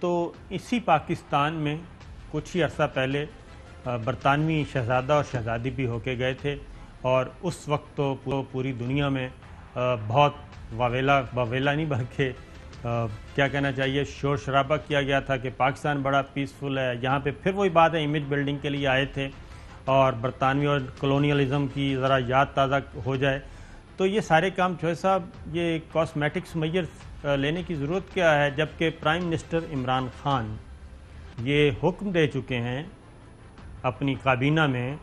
تو اسی پاکستان میں کچھ ہی عرصہ پہلے برطانوی شہزادہ اور شہزادی بھی ہو کے گئے تھے اور اس وقت تو پوری دنیا میں بہت واویلا نہیں بلکہ کیا کہنا چاہیے شور شرابہ کیا گیا تھا کہ پاکستان بڑا پیسفل ہے. یہاں پہ پھر وہی بات ہے, امیج بلڈنگ کے لیے آئے تھے اور برطانوی اور کلونیلزم کی ذرا یاد تازہ ہو جائے. تو یہ سارے کام چوہدری صاحب یہ کاسمیٹکس میجر لینے کی ضرورت کیا ہے, جبکہ پرائم منسٹر عمران خان یہ حکم دے چکے ہیں اپنی کابینہ میں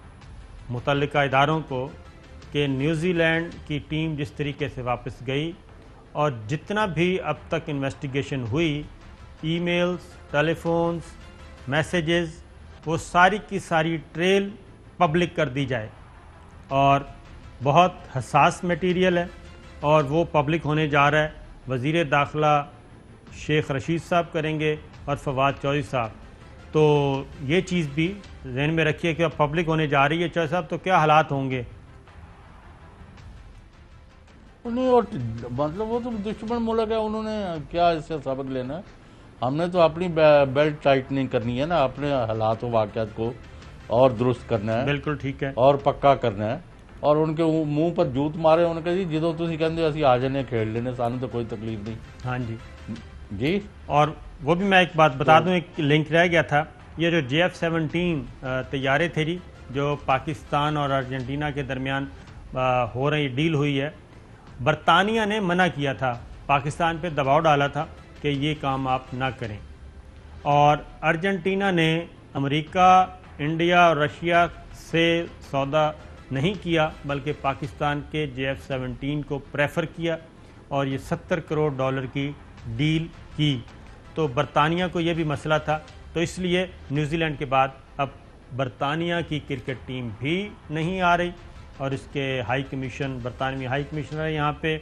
متعلقہ اداروں کو کہ نیوزی لینڈ کی ٹیم جس طریقے سے واپس گئی اور جتنا بھی اب تک انویسٹیگیشن ہوئی, ای میلز, ٹیلی فونز, میسیجز, وہ ساری کی ساری ٹریل پبلک کر دی جائے. اور بہت حساس میٹیریل ہے اور وہ پبلک ہونے جا رہا ہے. وزیر داخلہ شیخ رشید صاحب کریں گے اور فواد چودھری صاحب. تو یہ چیز بھی ذہن میں رکھیے کہ اب پبلک ہونے جا رہی ہے چودھری صاحب, تو کیا حالات ہوں گے. مطلب وہ تو دشمن ملک ہے, انہوں نے کیا اس سے سبق لینا ہے. ہم نے تو اپنی بیلٹ ٹائٹننگ کرنی ہے نا, اپنے حالات و واقعات کو اور درست کرنا ہے. بالکل ٹھیک ہے. اور پکا کرنا ہے. اور ان کے منہ پر جوت مارے, انہوں نے کہا جی جدوں تسی کہندے اسی آ جانے کھیل لینے, سانوں تو کوئی تکلیف نہیں. ہاں جی جی. اور وہ بھی میں ایک بات بتا دوں, ایک لنک رہ گیا تھا. یہ جو JF-17 طیارے تھے جی جو پاکستان اور ارجنٹینا کے درمیان ہو رہی ڈیل ہوئی ہے, برطانیہ نے منع کیا تھا, پاکستان پہ دباؤ ڈالا تھا کہ یہ کام آپ نہ کریں. اور ارجنٹینا نے امریکہ, انڈیا اور رشیا سے سودا نہیں کیا بلکہ پاکستان کے JF-17 کو پریفر کیا اور یہ $70 کروڑ کی ڈیل کی. تو برطانیہ کو یہ بھی مسئلہ تھا, تو اس لیے نیوزی لینڈ کے بعد اب برطانیہ کی کرکٹ ٹیم بھی نہیں آ رہی. اور اس کے ہائی کمیشن, برطانوی ہائی کمیشنر ہے یہاں پہ,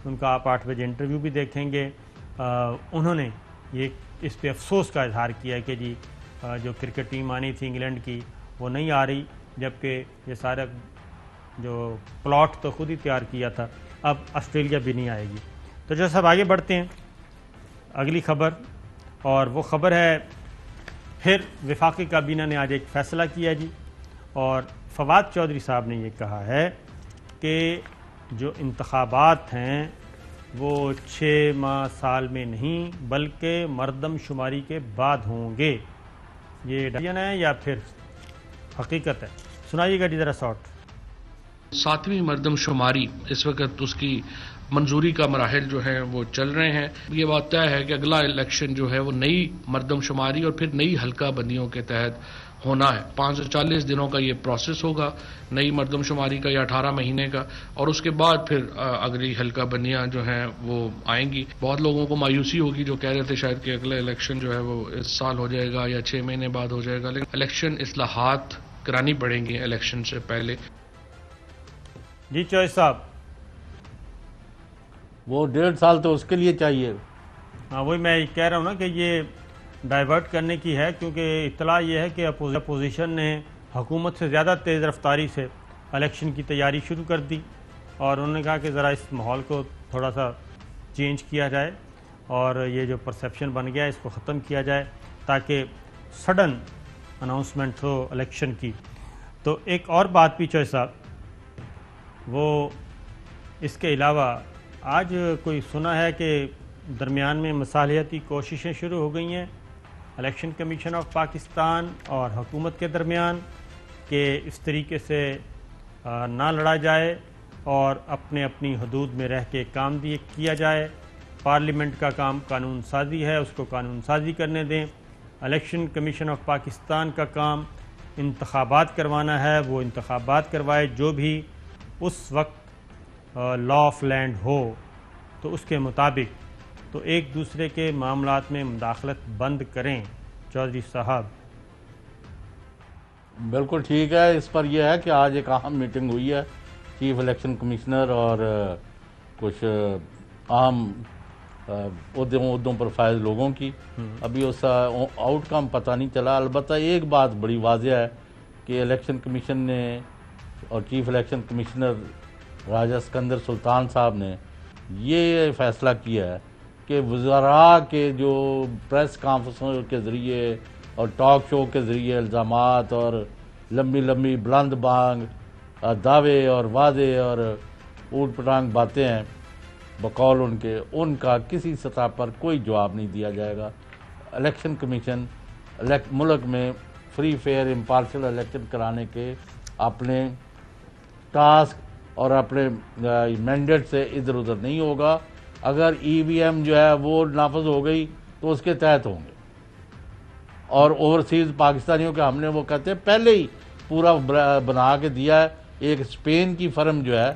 ان کا آپ 8 بجے انٹرویو بھی دیکھیں گے. انہوں نے یہ اس پہ افسوس کا اظہار کیا ہے کہ جی جو کرکٹ ٹیم آنی تھی انگلینڈ کی وہ نہیں آ رہی, جبکہ یہ سارا جو پلاٹ تو خود ہی تیار کیا تھا، اب آسٹریلیا بھی نہیں آئے گی۔ تو جو سب آگے بڑھتے ہیں اگلی خبر، اور وہ خبر ہے پھر وفاقی کابینہ نے آج ایک فیصلہ کیا جی، اور فواد چودھری صاحب نے یہ کہا ہے کہ جو انتخابات ہیں وہ 6 ماہ سال میں نہیں بلکہ مردم شماری کے بعد ہوں گے۔ یہ ڈیزیژن ہے یا پھر حقیقت ہے؟ سنائیے گا جی ذرا شارٹ۔ 7ویں مردم شماری اس وقت اس کی منظوری کا مراحل جو ہیں وہ چل رہے ہیں۔ یہ بات طے ہے کہ اگلا الیکشن جو ہے وہ نئی مردم شماری اور پھر نئی حلقہ بندیوں کے تحت ہونا ہے۔ 540 دنوں کا یہ پروسیس ہوگا نئی مردم شماری کا، یا 18 مہینے کا، اور اس کے بعد پھر اگلی حلقہ بندیاں جو ہیں وہ آئیں گی۔ بہت لوگوں کو مایوسی ہوگی جو کہہ رہے تھے شاید کہ اگلا الیکشن جو ہے وہ اس سال ہو جائے گا یا 6 مہینے بعد ہو جائے گا، لیکن الیکشن اصلاحات کرانی پڑیں گی الیکشن سے پہلے۔ جی چوہے صاحب، وہ 1.5 سال تو اس کے لیے چاہیے۔ ہاں وہی میں کہہ رہا ہوں نا کہ یہ ڈائیورٹ کرنے کی ہے، کیونکہ اطلاع یہ ہے کہ اپوزیشن نے حکومت سے زیادہ تیز رفتاری سے الیکشن کی تیاری شروع کر دی، اور انہوں نے کہا کہ ذرا اس ماحول کو تھوڑا سا چینج کیا جائے اور یہ جو پرسیپشن بن گیا ہے اس کو ختم کیا جائے تاکہ سڈن اناؤنسمنٹ ہو الیکشن کی۔ تو ایک اور بات بھی چوہے صاحب، وہ اس کے علاوہ آج کوئی سنا ہے کہ درمیان میں مصالحتی کوششیں شروع ہو گئی ہیں الیکشن کمیشن آف پاکستان اور حکومت کے درمیان کہ اس طریقے سے نہ لڑا جائے اور اپنی حدود میں رہ کے کام بھی کیا جائے۔ پارلیمنٹ کا کام قانون سازی ہے، اس کو قانون سازی کرنے دیں۔ الیکشن کمیشن آف پاکستان کا کام انتخابات کروانا ہے، وہ انتخابات کروائے جو بھی اس وقت لا آف لینڈ ہو تو اس کے مطابق، تو ایک دوسرے کے معاملات میں مداخلت بند کریں۔ چودھری صاحب بالکل ٹھیک ہے۔ اس پر یہ ہے کہ آج ایک اہم میٹنگ ہوئی ہے چیف الیکشن کمشنر اور کچھ اہم عہدوں پر فائز لوگوں کی۔ ابھی اس کا آؤٹ کم پتہ نہیں چلا، البتہ ایک بات بڑی واضح ہے کہ الیکشن کمیشن نے اور چیف الیکشن کمشنر راجہ اسکندر سلطان صاحب نے یہ فیصلہ کیا ہے کہ وزراء کے جو پریس کانفرنسوں کے ذریعے اور ٹاک شو کے ذریعے الزامات اور لمبی لمبی بلند بانگ دعوے اور وعدے اور اوٹ پٹانگ باتیں ہیں بقول ان کا کسی سطح پر کوئی جواب نہیں دیا جائے گا۔ الیکشن کمیشن ملک میں فری فیئر امپارشل الیکشن کرانے کے اپنے ٹاسک اور اپنے مینڈیٹ سے ادھر ادھر نہیں ہوگا۔ اگر ای وی ایم جو ہے وہ نافذ ہو گئی تو اس کے تحت ہوں گے، اور اوورسیز پاکستانیوں کے ہم نے وہ کہتے ہیں پہلے ہی پورا بنا کے دیا ہے۔ ایک اسپین کی فرم جو ہے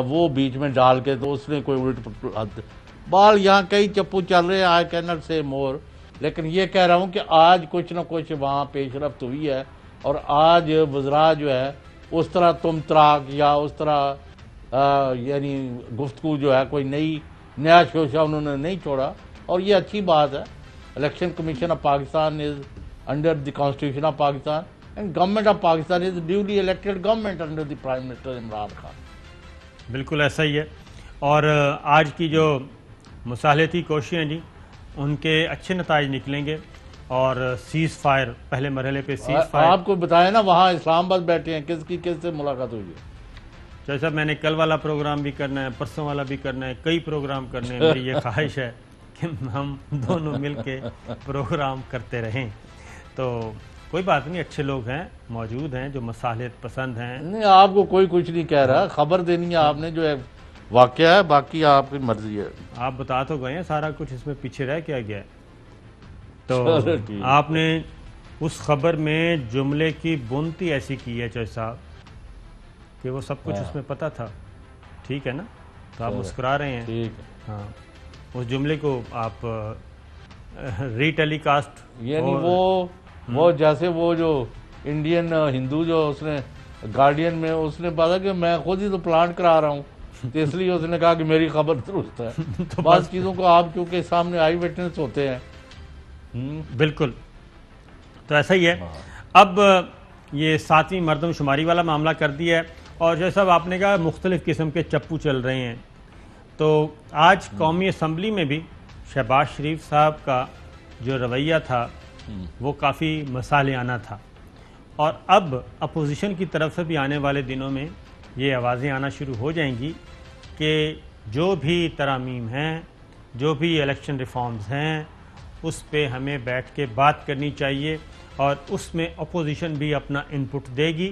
وہ بیچ میں ڈال کے تو اس نے کوئی الٹ بال یہاں کئی چپو چل رہے ہیں، آئی کین ناٹ سے مور، لیکن یہ کہہ رہا ہوں کہ آج کچھ نہ کچھ وہاں پیش رفت ہوئی ہے، اور آج وزراء جو ہے اس طرح تم تراک یا اس طرح یعنی گفتگو جو ہے کوئی نیا شوشہ انہوں نے نہیں چھوڑا، اور یہ اچھی بات ہے۔ Election commission of Pakistan is under the constitution of Pakistan and government of Pakistan is duly elected government under the prime minister Imran Khan. بالکل ایسا ہی ہے، اور آج کی جو مصالحتی کوششیں جی ان کے اچھے نتائج نکلیں گے، اور سیز فائر پہلے مرحلے پہ سیز فائر آپ کو بتائیں نا وہاں اسلام آباد بیٹھے ہیں، کس سے ملاقات ہوئی ہے؟ جیسا میں نے کل والا پروگرام بھی کرنا ہے، پرسوں والا بھی کرنا ہے، کئی پروگرام کرنے ہیں۔ میری یہ خواہش ہے کہ ہم دونوں مل کے پروگرام کرتے رہیں۔ تو کوئی بات نہیں، اچھے لوگ ہیں موجود ہیں جو مصالحت پسند ہیں۔ نہیں، آپ کو کوئی کچھ نہیں کہہ رہا، خبر دینی ہے آپ نے جو ہے واقعہ ہے، باقی آپ کی مرضی ہے۔ آپ بتا تو گئے ہیں سارا کچھ، اس میں پیچھے رہ کیا گیا ہے؟ تو چلو ٹھیک۔ آپ نے اس خبر میں جملے کی بنتی ایسی کی ہے چوہے صاحب کہ وہ سب کچھ اس میں پتہ تھا، ٹھیک ہے نا؟ تو آپ مسکرا رہے ہیں۔ ٹھیک ہے، ہاں، اس جملے کو آپ ری ٹیلی کاسٹ، یعنی وہ جیسے وہ جو انڈین ہندو جو اس نے گارڈین میں اس نے بتا کہ میں خود ہی تو پلانٹ کرا رہا ہوں، تو اس لیے اس نے کہا کہ میری خبر درست ہے۔ بعض چیزوں کو آپ چونکہ سامنے آئی وٹنس ہوتے ہیں۔ بالکل، تو ایسا ہی ہے۔ اب یہ 7ویں مردم شماری والا معاملہ کر دیا ہے، اور جیسا آپ نے کہا مختلف قسم کے چپو چل رہے ہیں. تو آج قومی اسمبلی میں بھی شہباز شریف صاحب کا جو رویہ تھا وہ کافی مصالحانہ تھا، اور اب اپوزیشن کی طرف سے بھی آنے والے دنوں میں یہ آوازیں آنا شروع ہو جائیں گی کہ جو بھی ترامیم ہیں، جو بھی الیکشن ریفارمز ہیں، اس پہ ہمیں بیٹھ کے بات کرنی چاہیے، اور اس میں اپوزیشن بھی اپنا انپٹ دے گی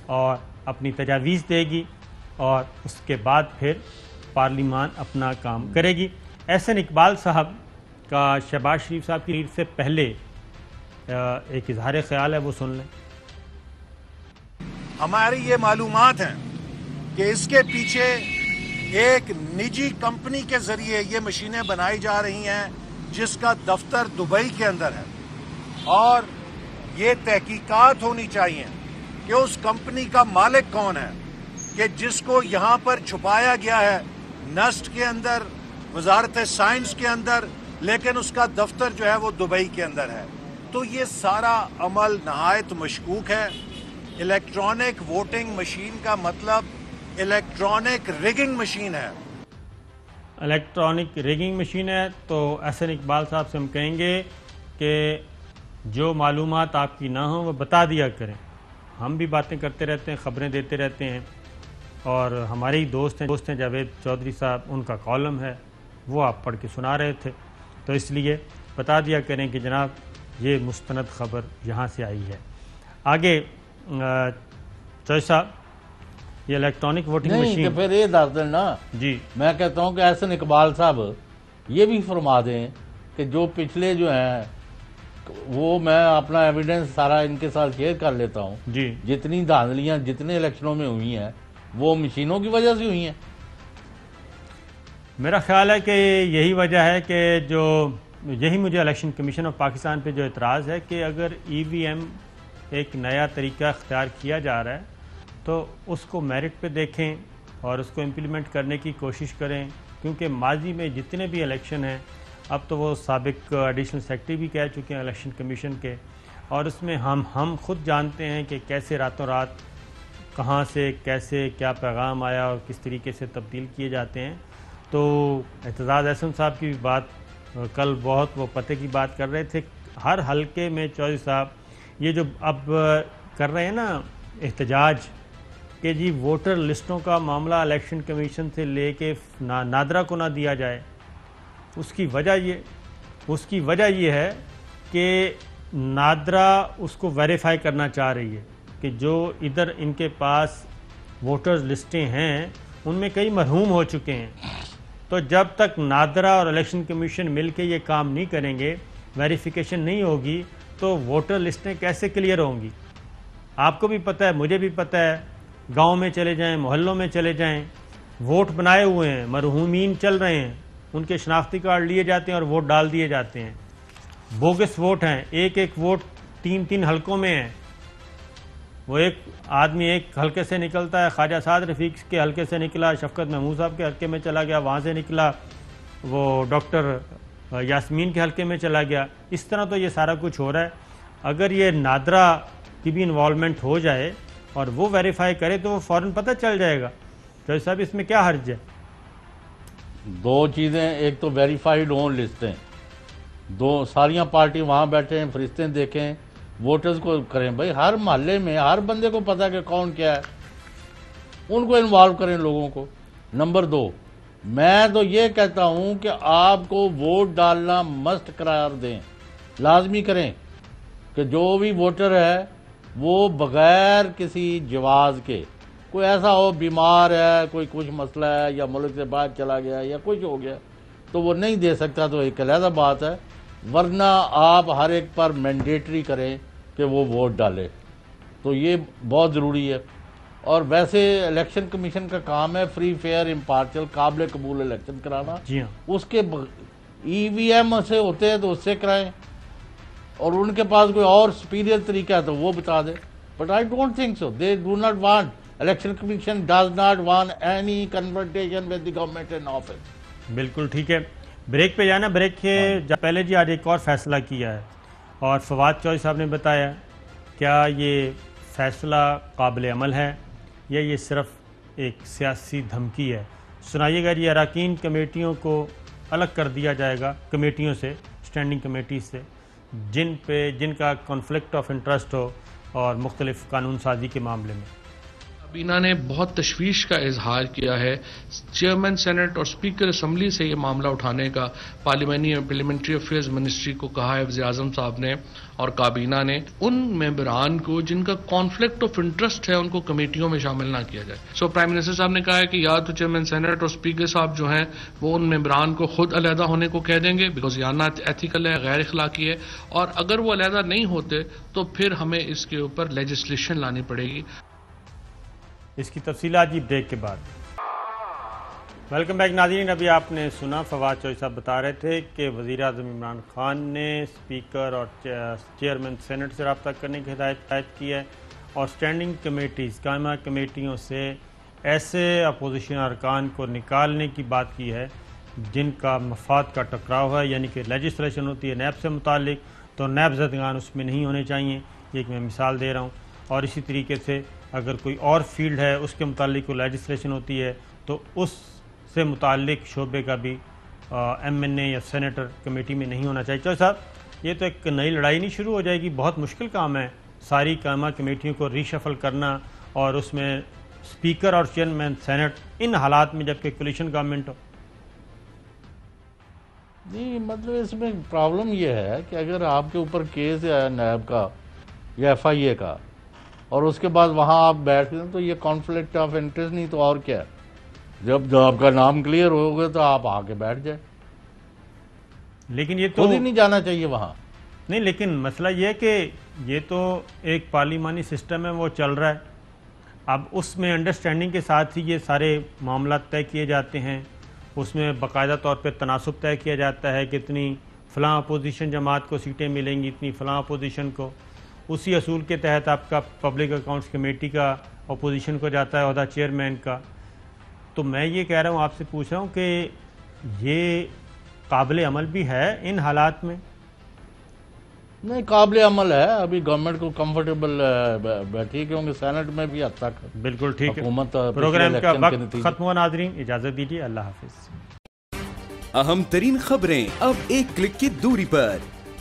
اور اپنی تجاویز دے گی، اور اس کے بعد پھر پارلیمان اپنا کام کرے گی. احسن اقبال صاحب کا شہباز شریف صاحب کی ریٹ سے پہلے ایک اظہار خیال ہے، وہ سن لیں. ہماری یہ معلومات ہیں کہ اس کے پیچھے ایک نجی کمپنی کے ذریعے یہ مشینیں بنائی جا رہی ہیں جس کا دفتر دبئی کے اندر ہے، اور یہ تحقیقات ہونی چاہیے کہ اس کمپنی کا مالک کون ہے کہ جس کو یہاں پر چھپایا گیا ہے نسٹ کے اندر، وزارت سائنس کے اندر، لیکن اس کا دفتر جو ہے وہ دبئی کے اندر ہے. تو یہ سارا عمل نہایت مشکوک ہے. الیکٹرانک ووٹنگ مشین کا مطلب الیکٹرانک ریگنگ مشین ہے. الیکٹرانک ریگنگ مشین ہے. تو احسن اقبال صاحب سے ہم کہیں گے کہ جو معلومات آپ کی نہ ہوں وہ بتا دیا کریں. ہم بھی باتیں کرتے رہتے ہیں، خبریں دیتے رہتے ہیں، اور ہمارے ہی دوست ہیں جاوید چودھری صاحب، ان کا کالم ہے وہ آپ پڑھ کے سنا رہے تھے. تو اس لیے بتا دیا کریں کہ جناب یہ مستند خبر یہاں سے آئی ہے. آگے چوہدری صاحب، یہ الیکٹرانک ووٹنگ نہیں مشین، کہ پھر یہ دس دیں نا. جی میں کہتا ہوں کہ احسن اقبال صاحب یہ بھی فرما دیں کہ جو پچھلے جو ہیں وہ میں اپنا ایویڈنس سارا ان کے ساتھ شیئر کر لیتا ہوں. جی جتنی دھاندلیاں جتنے الیکشنوں میں ہوئی ہیں وہ مشینوں کی وجہ سے ہوئی ہیں. میرا خیال ہے کہ یہی وجہ ہے کہ یہی مجھے الیکشن کمیشن آف پاکستان پہ جو اعتراض ہے کہ اگر ای وی ایم ایک نیا طریقہ اختیار کیا جا رہا ہے تو اس کو میرٹ پہ دیکھیں اور اس کو امپلیمنٹ کرنے کی کوشش کریں، کیونکہ ماضی میں جتنے بھی الیکشن ہیں، اب تو وہ سابق ایڈیشنل سیکرٹری بھی کہہ چکے ہیں الیکشن کمیشن کے، اور اس میں ہم خود جانتے ہیں کہ کیسے راتوں رات کہاں سے کیسے کیا پیغام آیا اور کس طریقے سے تبدیل کیے جاتے ہیں. تو اعتزاز احسن صاحب کی بات کل بہت وہ پتے کی بات کر رہے تھے. ہر حلقے میں چودھری صاحب یہ جو اب کر رہے ہیں نا احتجاج کہ جی ووٹر لسٹوں کا معاملہ الیکشن کمیشن سے لے کے نادرا کو نہ دیا جائے، اس کی وجہ یہ ہے کہ نادرا اس کو ویریفائی کرنا چاہ رہی ہے کہ جو ادھر ان کے پاس ووٹرز لسٹیں ہیں ان میں کئی مرحوم ہو چکے ہیں. تو جب تک نادرا اور الیکشن کمیشن مل کے یہ کام نہیں کریں گے، ویریفیکیشن نہیں ہوگی، تو ووٹر لسٹیں کیسے کلیئر ہوں گی؟ آپ کو بھی پتہ ہے، مجھے بھی پتہ ہے، گاؤں میں چلے جائیں، محلوں میں چلے جائیں، ووٹ بنائے ہوئے ہیں، مرحومین چل رہے ہیں، ان کے شناختی کارڈ لیے جاتے ہیں اور ووٹ ڈال دیے جاتے ہیں. بوگس ووٹ ہیں، ایک ووٹ 3 حلقوں میں ہیں. وہ ایک آدمی ایک حلقے سے نکلتا ہے، خواجہ سعد رفیق کے حلقے سے نکلا، شفقت محمود صاحب کے حلقے میں چلا گیا، وہاں سے نکلا وہ ڈاکٹر یاسمین کے حلقے میں چلا گیا. اس طرح تو یہ سارا کچھ ہو رہا ہے. اگر یہ نادرا کی بھی انوالومنٹ ہو جائے اور وہ ویریفائی کرے تو وہ فوراً پتہ چل جائے گا. چوہدری صاحب اس میں کیا حرج ہے؟ دو چیزیں، ایک تو ویریفائیڈ ہوں لسٹیں، ساریاں پارٹی وہاں بیٹھے ہیں، فرشتے دیکھیں، ووٹرز کو کریں. بھائی ہر محلے میں ہر بندے کو پتہ کہ کون کیا ہے، ان کو انوالو کریں لوگوں کو. نمبر 2، میں تو یہ کہتا ہوں کہ آپ کو ووٹ ڈالنا مسٹ قرار دیں، لازمی کریں کہ جو بھی ووٹر ہے وہ بغیر کسی جواز کے، کوئی ایسا ہو بیمار ہے، کوئی کچھ مسئلہ ہے یا ملک سے باہر چلا گیا یا کچھ ہو گیا تو وہ نہیں دے سکتا، تو ایک علیحدہ بات ہے. ورنہ آپ ہر ایک پر مینڈیٹری کریں کہ وہ ووٹ ڈالے، تو یہ بہت ضروری ہے. اور ویسے الیکشن کمیشن کا کام ہے فری فیئر امپارشل قابل قبول الیکشن کرانا. جی ہاں، اس کے ای وی ایم سے ہوتے ہیں تو اس سے کرائیں، اور ان کے پاس کوئی اور سپیریئر طریقہ ہے تو وہ بتا دیں. But I don't think so. They do not want, election commission does not want any confrontation with the government in office. بالکل ٹھیک ہے. بریک پہ جانا. بریک کے پہلے جی آج ایک اور فیصلہ کیا ہے، اور فواد چودھری صاحب نے بتایا کیا یہ فیصلہ قابل عمل ہے یا یہ صرف ایک سیاسی دھمکی ہے؟ سنائیے گا جی. اراکین کمیٹیوں کو الگ کر دیا جائے گا کمیٹیوں سے، اسٹینڈنگ کمیٹیز سے، جن کا کانفلکٹ آف انٹرسٹ ہو اور مختلف قانون سازی کے معاملے میں. کابینہ نے بہت تشویش کا اظہار کیا ہے. چیئرمین سینٹ اور اسپیکر اسمبلی سے یہ معاملہ اٹھانے کا پارلیمانی اور پارلیمنٹری افیئرز منسٹری کو کہا ہے وزیر اعظم صاحب نے اور کابینہ نے. ان ممبران کو جن کا کانفلکٹ آف انٹرسٹ ہے ان کو کمیٹیوں میں شامل نہ کیا جائے. سو پرائم منسٹر صاحب نے کہا ہے کہ یا تو چیئرمین سینٹ اور اسپیکر صاحب جو ہیں وہ ان ممبران کو خود علیحدہ ہونے کو کہہ دیں گے بیکاز یہ نا ایتھیکل ہے، غیر اخلاقی ہے، اور اگر وہ علیحدہ نہیں ہوتے تو پھر ہمیں اس کے اوپر لیجسلیشن لانی پڑے گی. اس کی تفصیلات جی بریک کے بعد. ویلکم بیک ناظرین. ابھی آپ نے سنا فواد چوہدری صاحب بتا رہے تھے کہ وزیر اعظم عمران خان نے اسپیکر اور چیئرمین سینٹ سے رابطہ کرنے کی ہدایت کی ہے اور اسٹینڈنگ کمیٹیز، قائمہ کمیٹیوں سے ایسے اپوزیشن ارکان کو نکالنے کی بات کی ہے جن کا مفاد کا ٹکراؤ ہے، یعنی کہ لیجسلیشن ہوتی ہے نیب سے متعلق تو نیب زدگان اس میں نہیں ہونے چاہیے. یہ ایک میں مثال دے رہا ہوں. اور اسی طریقے سے اگر کوئی اور فیلڈ ہے اس کے متعلق کوئی لیجسلیشن ہوتی ہے تو اس سے متعلق شعبے کا بھی ایم این اے یا سینیٹر کمیٹی میں نہیں ہونا چاہیے. چوہدری صاحب، یہ تو ایک نئی لڑائی نہیں شروع ہو جائے گی؟ بہت مشکل کام ہے ساری قائمہ کمیٹیوں کو ری شفل کرنا اور اس میں اسپیکر اور چیئرمین سینٹ ان حالات میں جبکہ کولیشن گورنمنٹ ہو. نہیں، مطلب اس میں پرابلم یہ ہے کہ اگر آپ کے اوپر کیس ہے نیب کا یا ایف آئی اے کا اور اس کے بعد وہاں آپ بیٹھ گئے تو یہ کانفلکٹ آف انٹرسٹ نہیں تو اور کیا ہے. جب آپ کا نام کلیئر ہوگا تو آپ آ کے بیٹھ جائیں. لیکن یہ تو خود ہی نہیں جانا چاہیے وہاں. نہیں، لیکن مسئلہ یہ ہے کہ یہ تو ایک پارلیمانی سسٹم ہے، وہ چل رہا ہے. اب اس میں انڈرسٹینڈنگ کے ساتھ ہی یہ سارے معاملات طے کیے جاتے ہیں. اس میں باقاعدہ طور پہ تناسب طے کیا جاتا ہے کہ اتنی فلاں اپوزیشن جماعت کو سیٹیں ملیں گی، اتنی فلاں اپوزیشن کو. اسی اصول کے تحت آپ کا پبلک اکاؤنٹس کمیٹی کا اپوزیشن کو جاتا ہے عہدہ چیئرمین کا. تو میں یہ کہہ رہا ہوں، آپ سے پوچھ رہا ہوں کہ یہ قابل عمل بھی ہے ان حالات میں؟ نہیں، قابل عمل ہے. ابھی گورنمنٹ کو کمفرٹیبل بیٹھی کیونکہ سینٹ میں بھی حد تک بالکل ٹھیک ہے. حکومت پروگرام کا وقت ختم ہوا ناظرین، اجازت دیجیے. اللہ حافظ. اہم ترین خبریں اب ایک کلک کی دوری پر.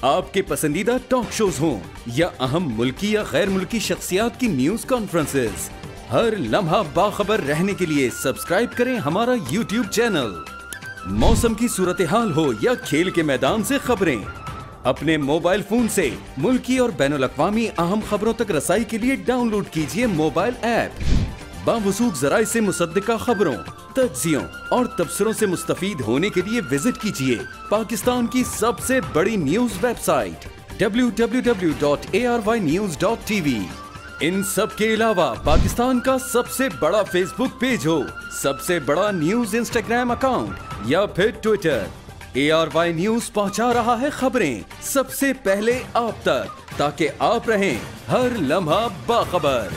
آپ کے پسندیدہ ٹاک شوز ہوں یا اہم ملکی یا غیر ملکی شخصیات کی نیوز کانفرنسز، ہر لمحہ باخبر رہنے کے لیے سبسکرائب کریں ہمارا یوٹیوب چینل. موسم کی صورتحال ہو یا کھیل کے میدان سے خبریں، اپنے موبائل فون سے ملکی اور بین الاقوامی اہم خبروں تک رسائی کے لیے ڈاؤن لوڈ کیجیے موبائل ایپ. باوثوق ذرائع سے مصدقہ خبروں، تجزیوں اور تبصروں سے مستفید ہونے کے لیے وزٹ کیجیے پاکستان کی سب سے بڑی نیوز ویب سائٹ www.arYnews.tv. ان سب کے علاوہ پاکستان کا سب سے بڑا فیس بک پیج ہو، سب سے بڑا نیوز انسٹاگرام اکاؤنٹ یا پھر ٹویٹر، ARY نیوز پہنچا رہا ہے خبریں سب سے پہلے آپ تک تاکہ آپ رہیں ہر لمحہ باخبر.